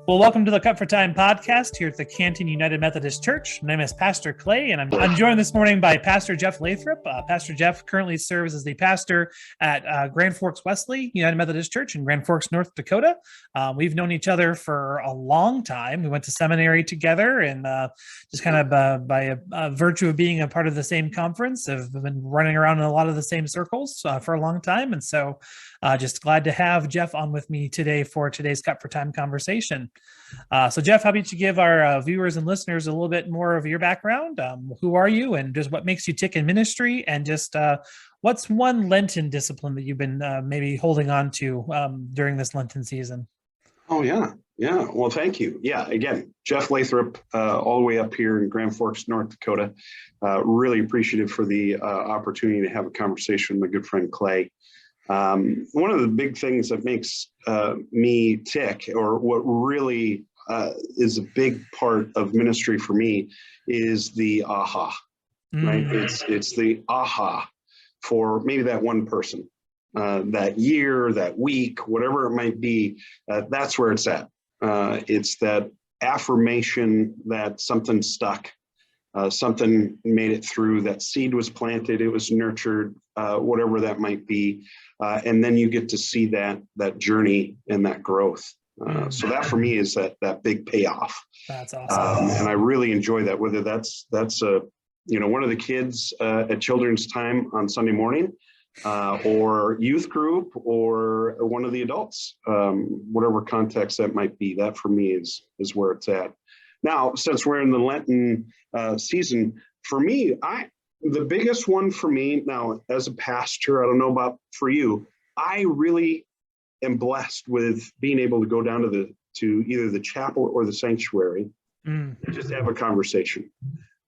Well, welcome to the Cut for Time podcast here at the Canton United Methodist Church. My name is Pastor Clay, and I'm joined this morning by Pastor Jeff Lathrop. Pastor Jeff currently serves as the pastor at Grand Forks Wesley United Methodist Church in Grand Forks, North Dakota. We've known each other for a long time. We went to seminary together, and just kind of by virtue of being a part of the same conference, have been running around in a lot of the same circles for a long time. And so just glad to have Jeff on with me today for today's Cut for Time conversation. So Jeff, how about you give our viewers and listeners a little bit more of your background? Who are you, and just what makes you tick in ministry, and just what's one Lenten discipline that you've been maybe holding on to during this Lenten season? Oh, yeah. Well, thank you. Yeah, again, Jeff Lathrop, all the way up here in Grand Forks, North Dakota. Really appreciative for the opportunity to have a conversation with my good friend Clay. One of the big things that makes me tick, or what really is a big part of ministry for me, is the aha, right? It's the aha for maybe that one person, that year, that week, whatever it might be. That's where it's at. It's that affirmation that something stuck, something made it through, that seed was planted, it was nurtured, whatever that might be. And then you get to see that journey and that growth. So that for me is that big payoff. That's awesome. And I really enjoy that, whether that's one of the kids at children's time on Sunday morning, or youth group, or one of the adults, whatever context that might be. That for me is where it's at. Now, since we're in the Lenten season, for me, the biggest one for me now as a pastor, I don't know about for you, I really am blessed with being able to go down to either the chapel or the sanctuary and just have a conversation.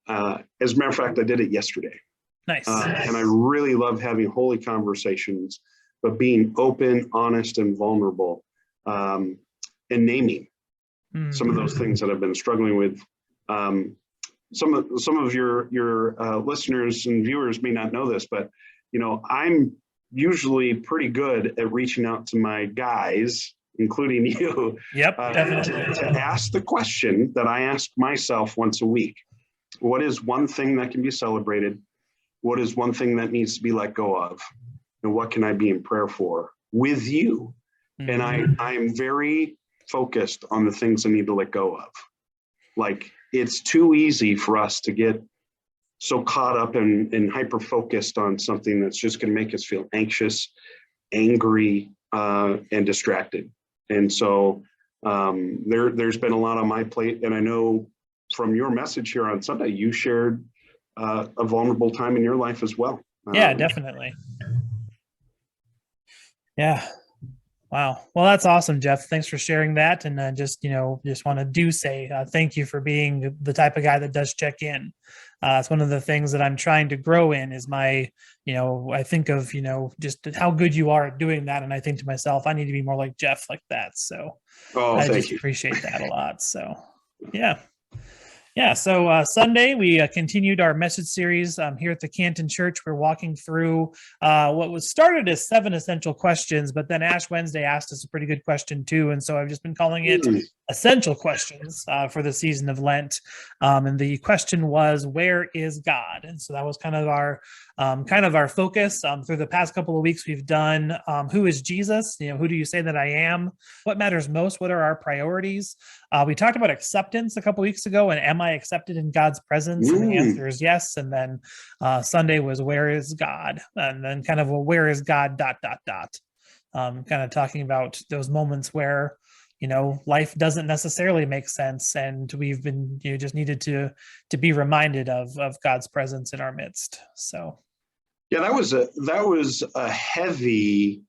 As a matter of fact, I did it yesterday. Nice. And I really love having holy conversations, but being open, honest, and vulnerable, and naming some of those things that I've been struggling with. Some of your listeners and viewers may not know this, but I'm usually pretty good at reaching out to my guys, including you. Yep, definitely. To ask the question that I ask myself once a week: what is one thing that can be celebrated? What is one thing that needs to be let go of? And what can I be in prayer for with you? And I am very focused on the things I need to let go of. Like, it's too easy for us to get so caught up and hyper-focused on something that's just going to make us feel anxious, angry, and distracted. And so there's been a lot on my plate. And I know from your message here on Sunday, you shared a vulnerable time in your life as well. Yeah, definitely. Yeah. Wow. Well, that's awesome, Jeff. Thanks for sharing that. And just want to say thank you for being the type of guy that does check in. It's one of the things that I'm trying to grow in is my, I think of, just how good you are at doing that. And I think to myself, I need to be more like Jeff like that. So I just appreciate that a lot. So, yeah. Yeah, so Sunday, we continued our message series here at the Canton Church. We're walking through what was started as 7 essential questions, but then Ash Wednesday asked us a pretty good question too. And so I've just been calling it essential questions for the season of Lent. And the question was, where is God? And so that was kind of our focus. Through the past couple of weeks, we've done who is Jesus? Who do you say that I am? What matters most? What are our priorities? We talked about acceptance a couple of weeks ago, and am I accepted in God's presence? And the answer is yes. And then Sunday was, where is God? And then kind of, where is God? ... Kind of talking about those moments where life doesn't necessarily make sense, and we've been just needed to be reminded of God's presence in our midst. So yeah, that was a heavy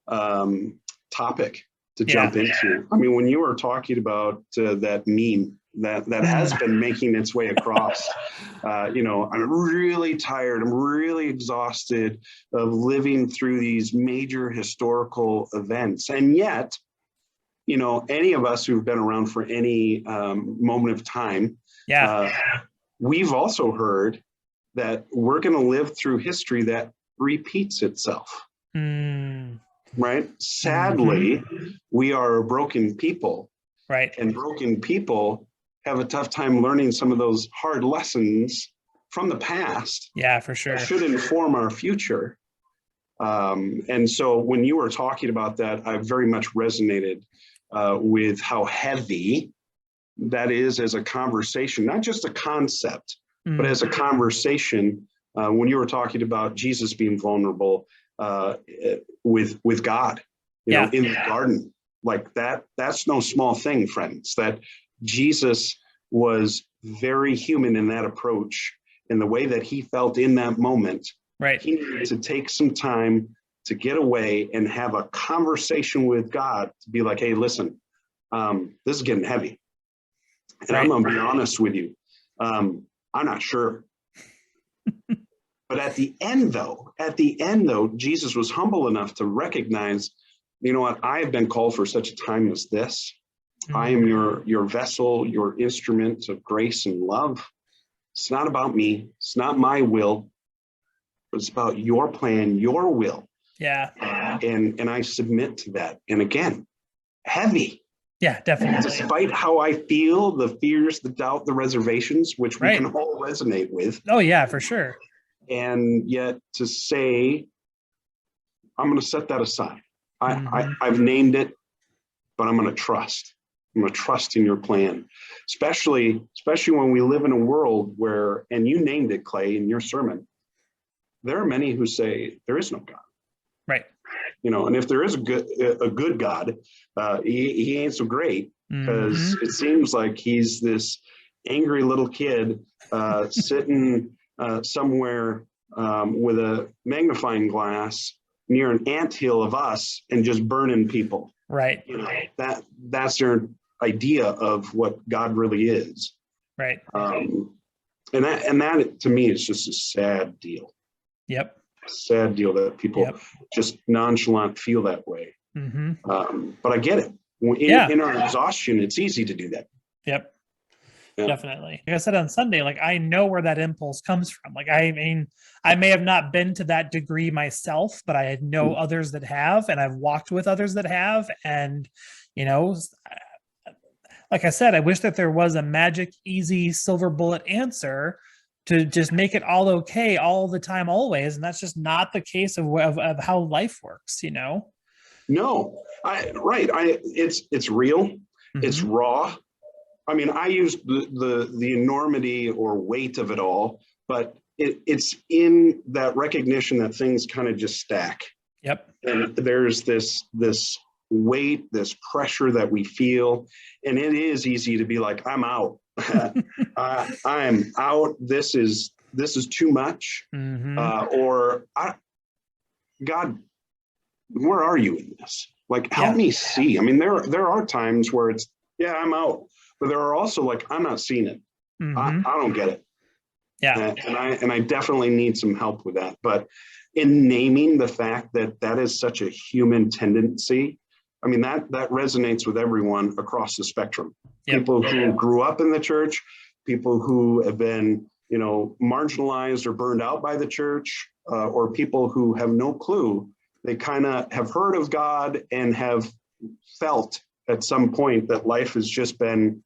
topic to jump into. I mean, when you were talking about that meme that has been making its way across, I'm really tired, I'm really exhausted of living through these major historical events, and yet any of us who've been around for any moment of time, we've also heard that we're going to live through history that repeats itself. Right? Sadly, we are a broken people. Right. And broken people have a tough time learning some of those hard lessons from the past. Yeah, for sure. That should inform our future. And so when you were talking about that, I very much resonated with how heavy that is as a conversation, not just a concept, but as a conversation. When you were talking about Jesus being vulnerable with God, you know, in the garden, like that's no small thing, friends. That Jesus was very human in that approach, in the way that he felt in that moment. Right. He needed to take some time to get away and have a conversation with God to be like, hey, listen, this is getting heavy. And I'm going to be honest with you. I'm not sure. But at the end, though, Jesus was humble enough to recognize, you know what, I have been called for such a time as this. I am your vessel, your instrument of grace and love. It's not about me. It's not my will. But it's about your plan, your will. Yeah. And I submit to that. And again, heavy. Yeah, definitely. Despite how I feel, the fears, the doubt, the reservations, which we can all resonate with. Oh, yeah, for sure. And yet to say, I'm going to set that aside. I've named it, but I'm going to trust. I'm going to trust in your plan, especially when we live in a world where, and you named it, Clay, in your sermon, there are many who say there is no God. Right. You know, and if there is a good God, he ain't so great, because it seems like he's this angry little kid sitting somewhere with a magnifying glass near an anthill of us and just burning people. Right. You know, that's their idea of what God really is. Right. And that to me is just a sad deal. Yep. A sad deal that people just nonchalant feel that way. But I get it. In our exhaustion, it's easy to do that. Yep. Yeah. Definitely. Like I said on Sunday, like I know where that impulse comes from. Like, I mean, I may have not been to that degree myself, but I know others that have, and I've walked with others that have. And, you know, like I said, I wish that there was a magic, easy silver bullet answer to just make it all okay all the time, always. And that's just not the case of how life works, you know? No, it's real. It's raw. I mean, I use the enormity or weight of it all, but it's in that recognition that things kind of just stack. Yep. And there's this weight, this pressure that we feel, and it is easy to be like, I'm out. I'm out. This is too much. God, where are you in this? Like, help me see. I mean, there are times where it's, I'm out. But there are also like, I'm not seeing it. I don't get it. Yeah. And I definitely need some help with that. But in naming the fact that is such a human tendency, I mean, that resonates with everyone across the spectrum. People who grew up in the church, people who have been, you know, marginalized or burned out by the church, or people who have no clue. They kind of have heard of God and have felt at some point that life has just been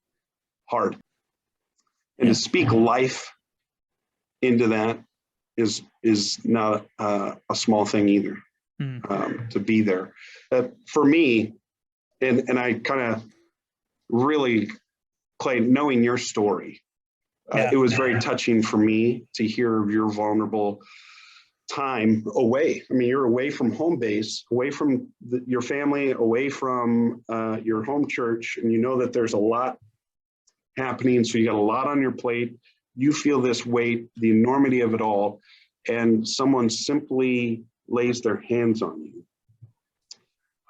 hard. And to speak life into that is not a small thing either. To be there. For me, and I kind of really, Clay, knowing your story, it was very touching for me to hear of your vulnerable time away. I mean, you're away from home base, away from your family, away from your home church, and you know that there's a lot happening. So you got a lot on your plate. You feel this weight, the enormity of it all, and someone simply lays their hands on you,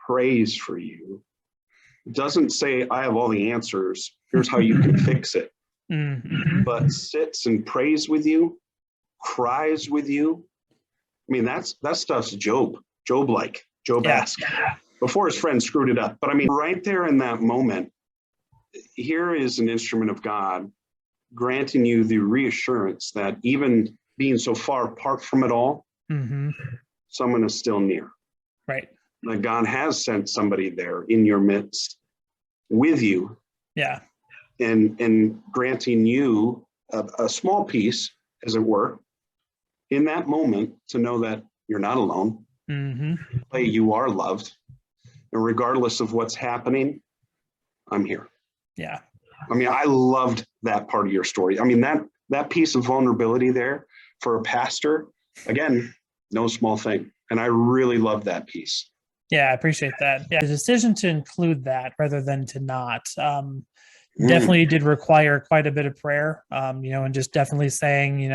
prays for you, doesn't say, I have all the answers, here's how you can fix it, but sits and prays with you, cries with you. I mean, that stuff's Job-like, Job-esque, before his friend screwed it up. But I mean, right there in that moment, here is an instrument of God granting you the reassurance that even being so far apart from it all, someone is still near. Right. That God has sent somebody there in your midst with you Yeah. and granting you a small piece, as it were, in that moment to know that you're not alone, you are loved, and regardless of what's happening, I'm here. Yeah. I mean, I loved that part of your story. I mean, that piece of vulnerability there for a pastor, again, no small thing. And I really love that piece. Yeah, I appreciate that. Yeah, the decision to include that rather than to not definitely did require quite a bit of prayer, and just definitely saying,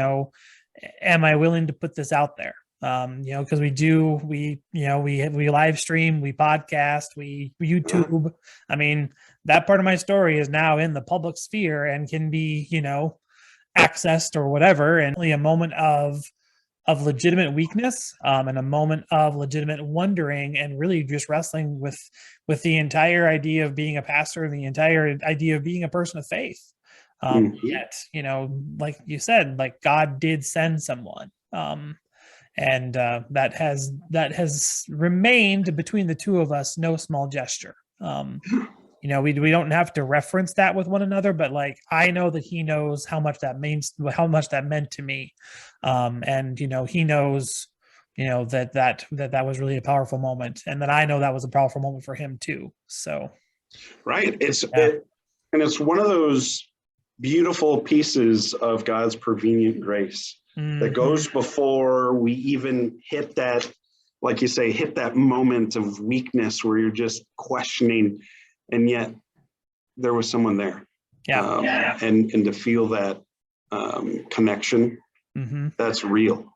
am I willing to put this out there? Because we live stream, we podcast, we YouTube. I mean, that part of my story is now in the public sphere and can be, accessed or whatever. And really a moment of legitimate weakness, and a moment of legitimate wondering, and really just wrestling with the entire idea of being a pastor, the entire idea of being a person of faith. Yet, like you said, like God did send someone, and that has remained between the two of us no small gesture. We don't have to reference that with one another, but like I know that he knows how much that meant to me, and he knows that was really a powerful moment, and that I know that was a powerful moment for him too. So right, and it's one of those beautiful pieces of God's prevenient grace that goes before we even hit that, like you say, hit that moment of weakness where you're just questioning, and yet there was someone there. And to feel that connection, that's real.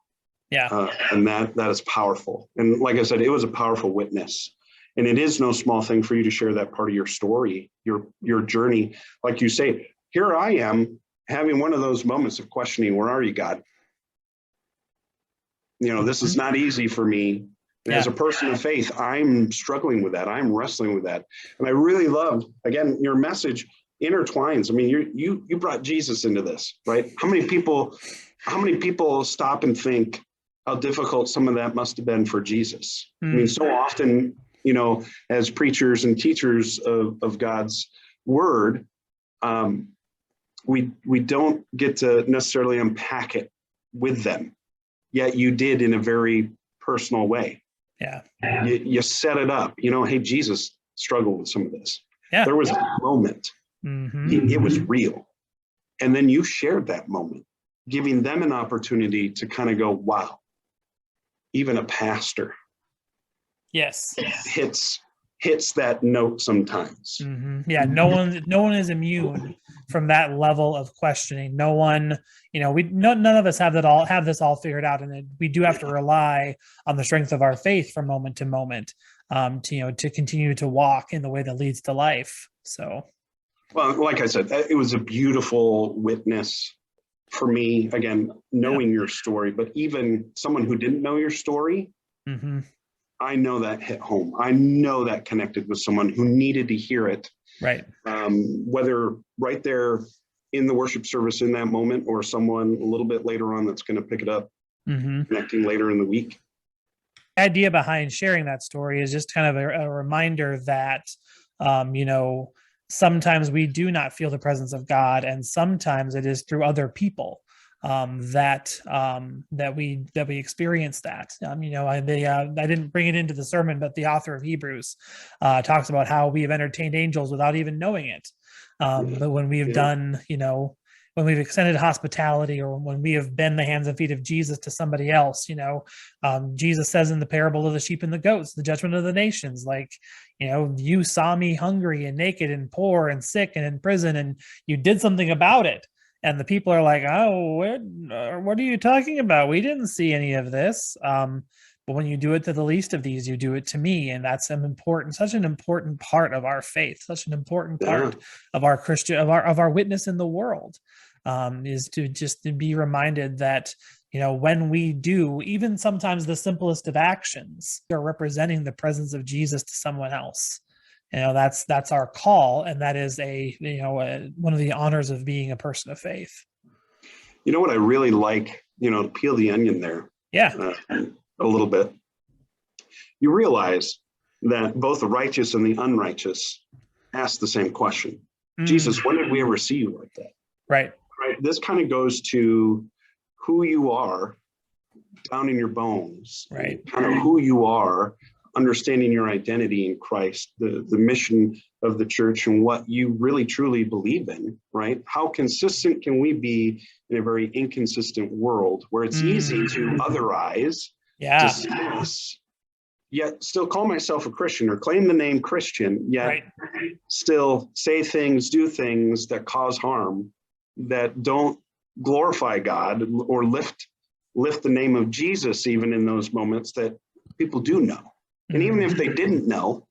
And that is powerful. And like I said, it was a powerful witness. And it is no small thing for you to share that part of your story, your journey. Like you say, here I am having one of those moments of questioning, where are you, God? This is not easy for me. And as a person of faith, I'm struggling with that. I'm wrestling with that. And I really loved, again, your message intertwines. I mean, you brought Jesus into this, right? How many people stop and think how difficult some of that must have been for Jesus? I mean, so often, as preachers and teachers of God's word, we don't get to necessarily unpack it with them. Yet you did in a very personal way. Yeah. You set it up, hey, Jesus struggled with some of this. Yeah. There was a moment. It was real. And then you shared that moment, giving them an opportunity to kind of go, wow, even a pastor hits that note sometimes. Yeah, no one is immune from that level of questioning. No one, none of us have this all figured out, and we do have to rely on the strength of our faith from moment to moment, to continue to walk in the way that leads to life. So, well, like I said, it was a beautiful witness for me. Again, knowing your story, but even someone who didn't know your story. I know that hit home. I know that connected with someone who needed to hear it. Right. Whether right there in the worship service in that moment, or someone a little bit later on that's going to pick it up, connecting later in the week. The idea behind sharing that story is just kind of a reminder that, sometimes we do not feel the presence of God, and sometimes it is through other people. That we experience that. I didn't bring it into the sermon, but the author of Hebrews talks about how we have entertained angels without even knowing it. But when we have done, when we've extended hospitality, or when we have been the hands and feet of Jesus to somebody else, Jesus says in the parable of the sheep and the goats, the judgment of the nations, like, you saw me hungry and naked and poor and sick and in prison, and you did something about it. And the people are like, oh, what are you talking about? We didn't see any of this. But when you do it to the least of these, you do it to me. And that's such an important part of our faith, such an important part of our of our witness in the world, is to just to be reminded that, when we do, even sometimes the simplest of actions, are representing the presence of Jesus to someone else. That's our call, and that is one of the honors of being a person of faith. What I really like, peel the onion there, a little bit. You realize that both the righteous and the unrighteous ask the same question. Jesus, when did we ever see you like that? Right. Right. This kind of goes to who you are down in your bones, Right. kind of who you are, understanding your identity in Christ, the mission of the church and what you really truly believe in, right? How consistent can we be in a very inconsistent world where it's easy to otherize, dismiss, yet still call myself a Christian or claim the name Christian, yet still say things, do things that cause harm, that don't glorify God or lift the name of Jesus, even in those moments that people do know. And even if they didn't know,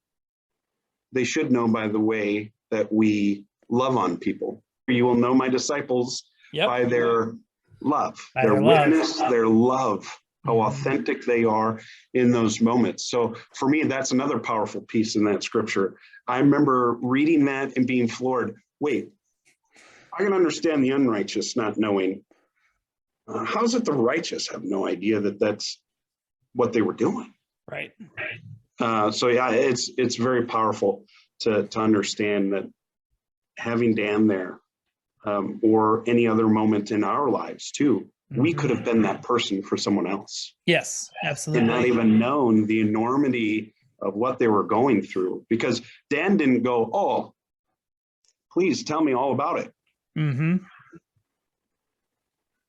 they should know by the way that we love on people. You will know my disciples by their love, their witness, their love, how authentic they are in those moments. So for me, that's another powerful piece in that scripture. I remember reading that and being floored. Wait, I can understand the unrighteous not knowing. How is it the righteous have no idea that that's what they were doing? Right. So yeah, it's very powerful to understand that having Dan there, or any other moment in our lives too, we could have been that person for someone else. Yes, absolutely. And not even known the enormity of what they were going through, because Dan didn't go, oh, please tell me all about it.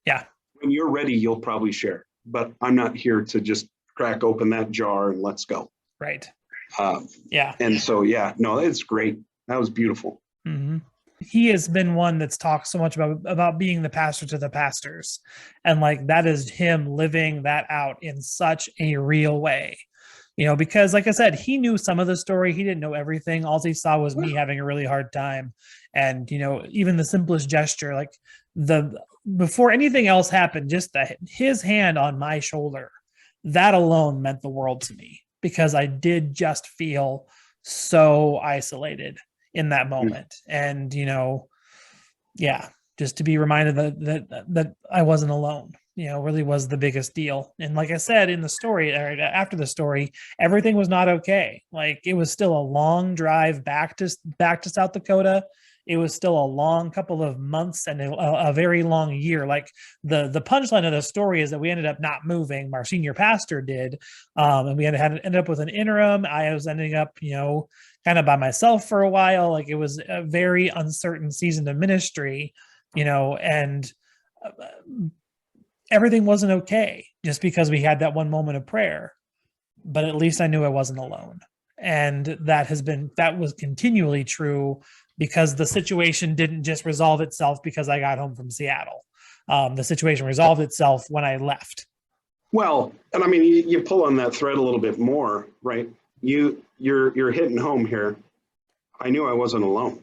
Yeah. When you're ready, you'll probably share, but I'm not here to just crack open that jar and let's go. Right. Yeah. And so, yeah, no, it's great. That was beautiful. He has been one that's talked so much about being the pastor to the pastors. And like, that is him living that out in such a real way, you know, because like I said, he knew some of the story. He didn't know everything. All he saw was me having a really hard time. And, you know, even the simplest gesture, like before anything else happened, just his hand on my shoulder, that alone meant the world to me, because I did just feel so isolated in that moment. And, you know, yeah, just to be reminded that I wasn't alone, you know, really was the biggest deal. And like I said, in the story, or after the story, everything was not okay. Like, it was still a long drive back to South Dakota. It was still a long couple of months and a very long year. Like, the punchline of the story is that we ended up not moving. Our senior pastor did. And we ended up with an interim. I was ending up, you know, kind of by myself for a while. Like, it was a very uncertain season of ministry, you know, and everything wasn't okay just because we had that one moment of prayer. But at least I knew I wasn't alone. And that was continually true, because the situation didn't just resolve itself because I got home from Seattle. The situation resolved itself when I left. Well, and I mean, you pull on that thread a little bit more, right? You're hitting home here. I knew I wasn't alone.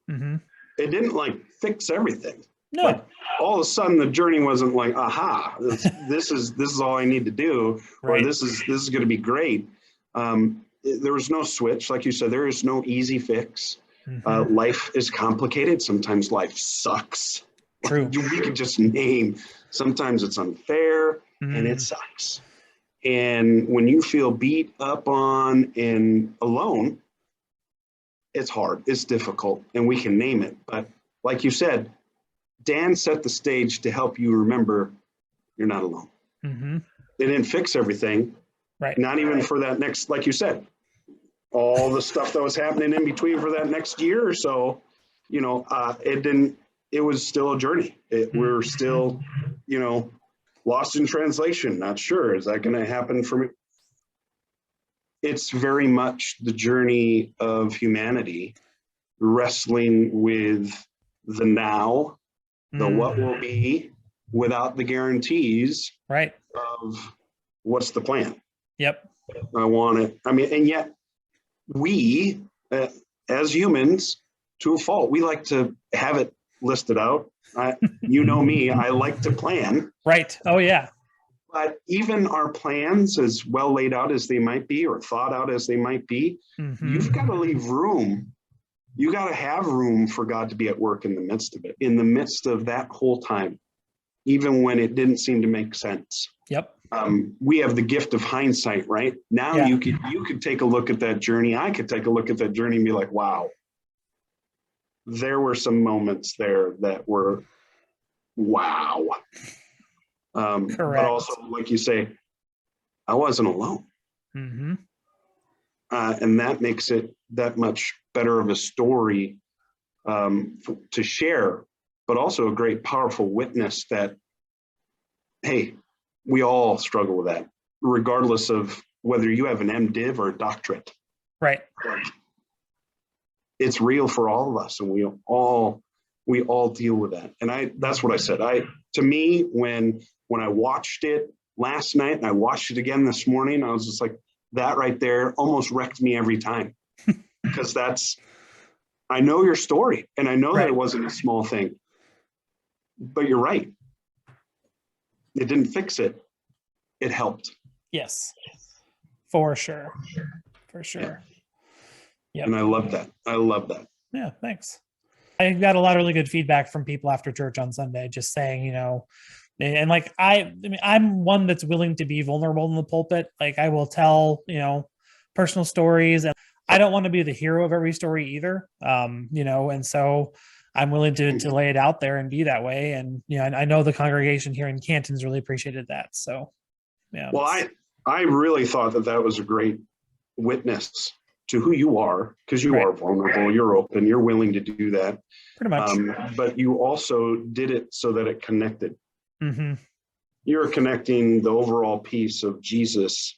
It didn't like fix everything. No. Like, all of a sudden the journey wasn't like, aha, this is all I need to do, or this is going to be great. There was no switch. Like you said, there is no easy fix. Life is complicated. Sometimes life sucks. True. We could just name. Sometimes it's unfair and it sucks. And when you feel beat up on and alone, it's hard. It's difficult, and we can name it. But like you said, Dan set the stage to help you remember you're not alone. They didn't fix everything. Right. Not even for that next, like you said, all the stuff that was happening in between for that next year or so, you know, it was still a journey. We're still, you know, lost in translation. Not sure. Is that going to happen for me? It's very much the journey of humanity wrestling with the now, the what will be, without the guarantees of what's the plan. Yep. I want it. I mean, and yet we, as humans, to a fault, we like to have it listed out. You know me, I like to plan. Right. Oh, yeah. But even our plans, as well laid out as they might be, or thought out as they might be, you've got to leave room. You got to have room for God to be at work in the midst of it, in the midst of that whole time, even when it didn't seem to make sense. Yep. We have the gift of hindsight, right? Now you could take a look at that journey. I could take a look at that journey and be like, wow, there were some moments there that were, wow. But also, like you say, I wasn't alone. Mm-hmm. And that makes it that much better of a story to share, but also a great, powerful witness that, hey, we all struggle with that, regardless of whether you have an MDiv or a doctorate. Right. It's real for all of us, and we all deal with that. And that's what I said. To me, when I watched it last night and I watched it again this morning, I was just like, that right there almost wrecked me every time. Because I know your story, and I know that it wasn't a small thing, but you're right. It didn't fix it. It helped. Yes, for sure. For sure. Yeah. And I love that. Yeah, thanks. I got a lot of really good feedback from people after church on Sunday, just saying, and like, I mean, I'm one that's willing to be vulnerable in the pulpit. Like, I will tell, personal stories, and I don't want to be the hero of every story either. And so I'm willing to lay it out there and be that way. And, I know the congregation here in Canton's really appreciated that. So, yeah. Well, I really thought that was a great witness to who you are, because you are vulnerable, you're open, you're willing to do that. Pretty much. But you also did it so that it connected. Mm-hmm. You're connecting the overall piece of Jesus,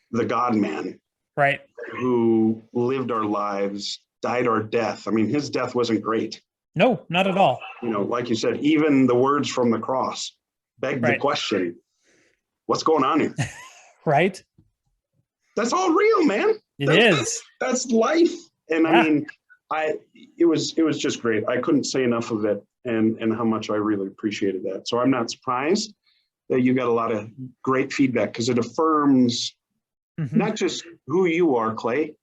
the God-man, right, who lived our lives, died our death. I mean, his death wasn't great. No, not at all. Like you said, even the words from the cross beg the question, what's going on here? Right. That's all real, man. That's life. And I mean, it was just great. I couldn't say enough of it, and how much I really appreciated that. So I'm not surprised that you got a lot of great feedback, because it affirms not just who you are, Clay,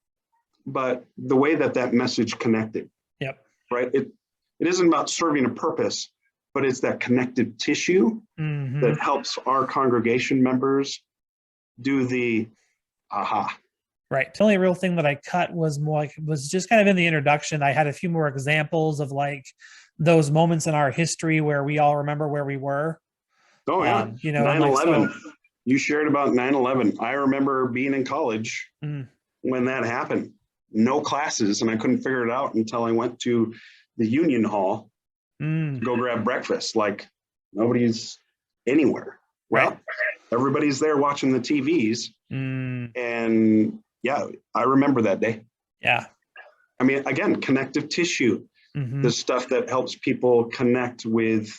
but the way that message connected. Yep. Right. It isn't about serving a purpose, but it's that connective tissue that helps our congregation members do the aha. Right. The only real thing that I cut was just kind of in the introduction. I had a few more examples of like those moments in our history where we all remember where we were. Oh yeah. 9/11. You shared about 9/11. I remember being in college when that happened. No classes, and I couldn't figure it out until I went to the Union Hall to go grab breakfast. Like, nobody's anywhere. Well, everybody's there watching the TVs. And yeah, I remember that day. Yeah. I mean, again, connective tissue, the stuff that helps people connect with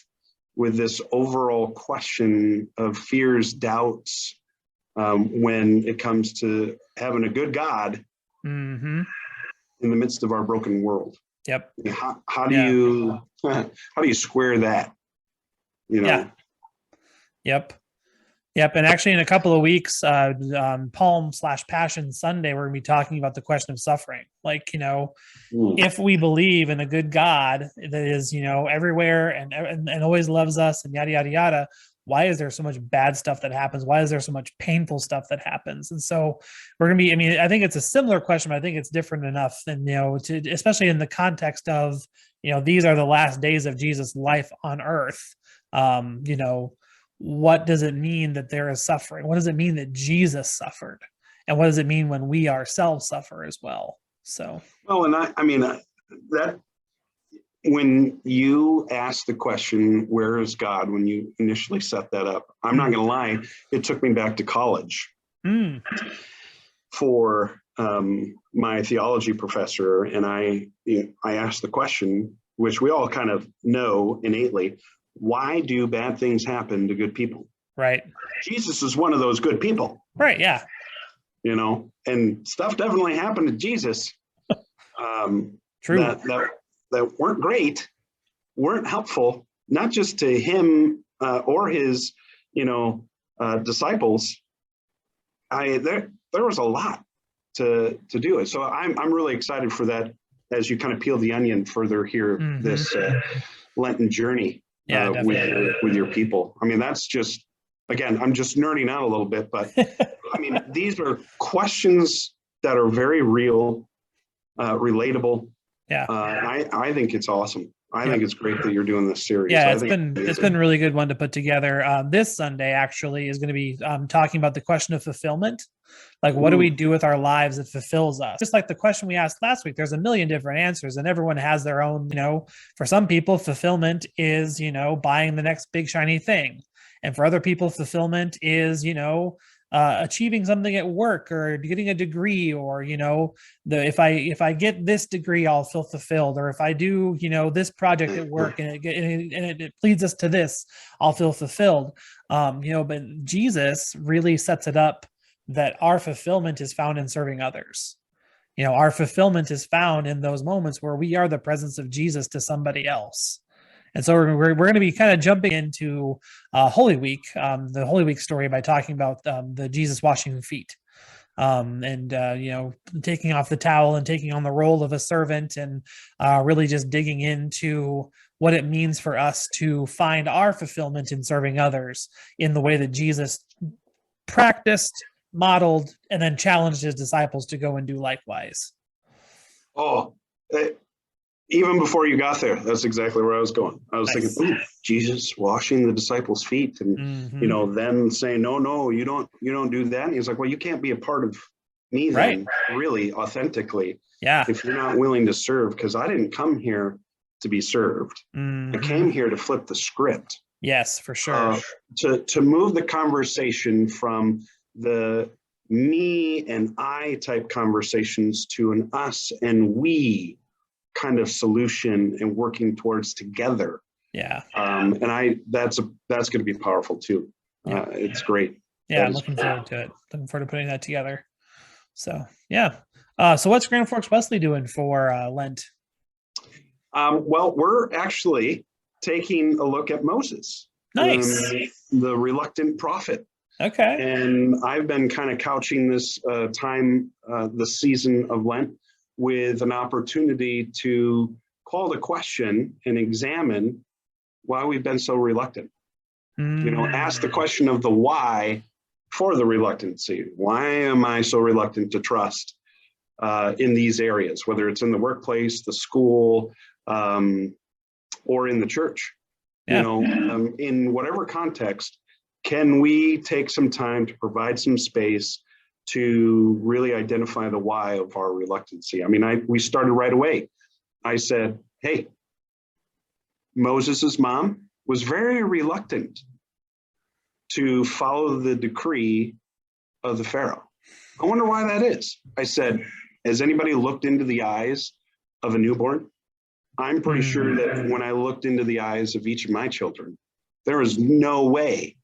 this overall question of fears, doubts, when it comes to having a good God in the midst of our broken world. Yep. How do you square that? Yeah. Yep. And actually, in a couple of weeks, Palm/Passion Sunday, we're going to be talking about the question of suffering. Like, if we believe in a good God that is, everywhere and always loves us and yada, yada, yada, why is there so much bad stuff that happens? Why is there so much painful stuff that happens? And so we're going to be, I think it's a similar question, but I think it's different enough than, especially in the context of, these are the last days of Jesus' life on earth. What does it mean that there is suffering? What does it mean that Jesus suffered? And what does it mean when we ourselves suffer as well? So, well, and that when you asked the question, where is God, when you initially set that up, I'm not going to lie, it took me back to college for my theology professor. And I asked the question, which we all kind of know innately, why do bad things happen to good people? Right. Jesus is one of those good people. Right. Yeah. And stuff definitely happened to Jesus. True. That weren't great, weren't helpful, not just to him or his, disciples. There was a lot to do it. So I'm really excited for that as you kind of peel the onion further here, this Lenten journey. With your people. That's just, again, I'm just nerding out a little bit, but these are questions that are very real, relatable, Yeah. I think it's awesome. I think it's great that you're doing this series. Yeah, it's been a really good one to put together. This Sunday actually is going to be talking about the question of fulfillment. Like, what do we do with our lives that fulfills us? Just like the question we asked last week, there's a million different answers, and everyone has their own. For some people, fulfillment is buying the next big shiny thing, and for other people, fulfillment is achieving something at work or getting a degree, or if I get this degree, I'll feel fulfilled, or if I do this project at work and it leads us to this, I'll feel fulfilled. But Jesus really sets it up that our fulfillment is found in serving others. Our fulfillment is found in those moments where we are the presence of Jesus to somebody else. And so we're going to be kind of jumping into Holy Week, the Holy Week story, by talking about the Jesus washing feet, and taking off the towel and taking on the role of a servant, and really just digging into what it means for us to find our fulfillment in serving others in the way that Jesus practiced, modeled, and then challenged his disciples to go and do likewise. Even before you got there, that's exactly where I was going. I was thinking, Jesus washing the disciples' feet, and them saying, no, you don't do that. And he's like, well, you can't be a part of me then, really authentically, if you're not willing to serve, because I didn't come here to be served. I came here to flip the script. Yes, for sure. To move the conversation from the me and I type conversations to an us and we kind of solution, and working towards together. And that's going to be powerful too. It's great. I'm looking forward to it. Looking forward to putting that together. So so what's Grand Forks Wesley doing for Lent? Well, we're actually taking a look at Moses. Nice. The reluctant prophet. Okay. And I've been kind of couching this this season of Lent with an opportunity to call the question and examine why we've been so reluctant. Ask the question of the why for the reluctancy. Why am I so reluctant to trust in these areas, whether it's in the workplace, the school, or in the church? In whatever context, can we take some time to provide some space to really identify the why of our reluctancy? I mean, we started right away. I said, hey, Moses's mom was very reluctant to follow the decree of the Pharaoh. I wonder why that is. I said, has anybody looked into the eyes of a newborn? I'm pretty sure that when I looked into the eyes of each of my children, there was no way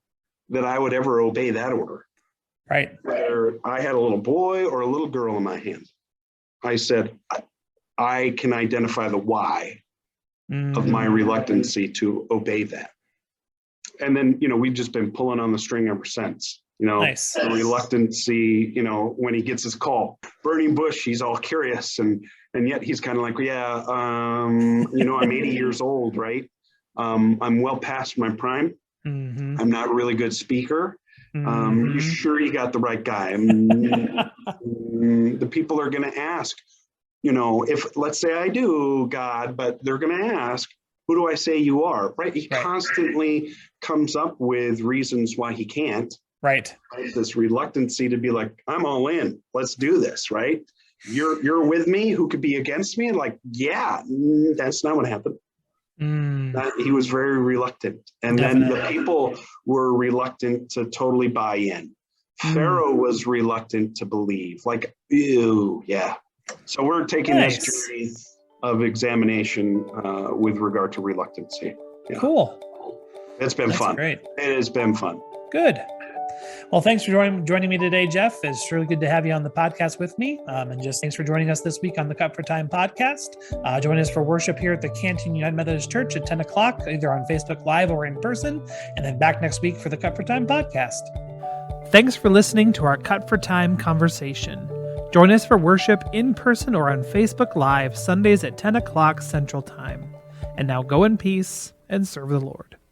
that I would ever obey that order. Right. Whether I had a little boy or a little girl in my hand, I said, I can identify the why of my reluctancy to obey that. And then, we've just been pulling on the string ever since. Nice. The reluctancy, when he gets his call, burning bush, he's all curious. And yet he's kind of like, I'm 80 years old, right? I'm well past my prime. I'm not a really good speaker. You sure you got the right guy? The people are going to ask, if, let's say I do, God, but they're going to ask, who do I say you are? Right? He constantly comes up with reasons why he can't. Right. This reluctancy to be like, I'm all in. Let's do this. Right? You're with me. Who could be against me? Like, that's not what happened. He was very reluctant. And then the people were reluctant to totally buy in. Pharaoh was reluctant to believe. Like, ew, yeah. So we're taking this journey of examination with regard to reluctancy. Yeah. Cool. It's been fun. Great. It has been fun. Good. Well, thanks for joining me today, Jeff. It's really good to have you on the podcast with me. And just thanks for joining us this week on the Cut for Time podcast. Join us for worship here at the Canton United Methodist Church at 10 o'clock, either on Facebook Live or in person, and then back next week for the Cut for Time podcast. Thanks for listening to our Cut for Time conversation. Join us for worship in person or on Facebook Live Sundays at 10 o'clock Central Time. And now go in peace and serve the Lord.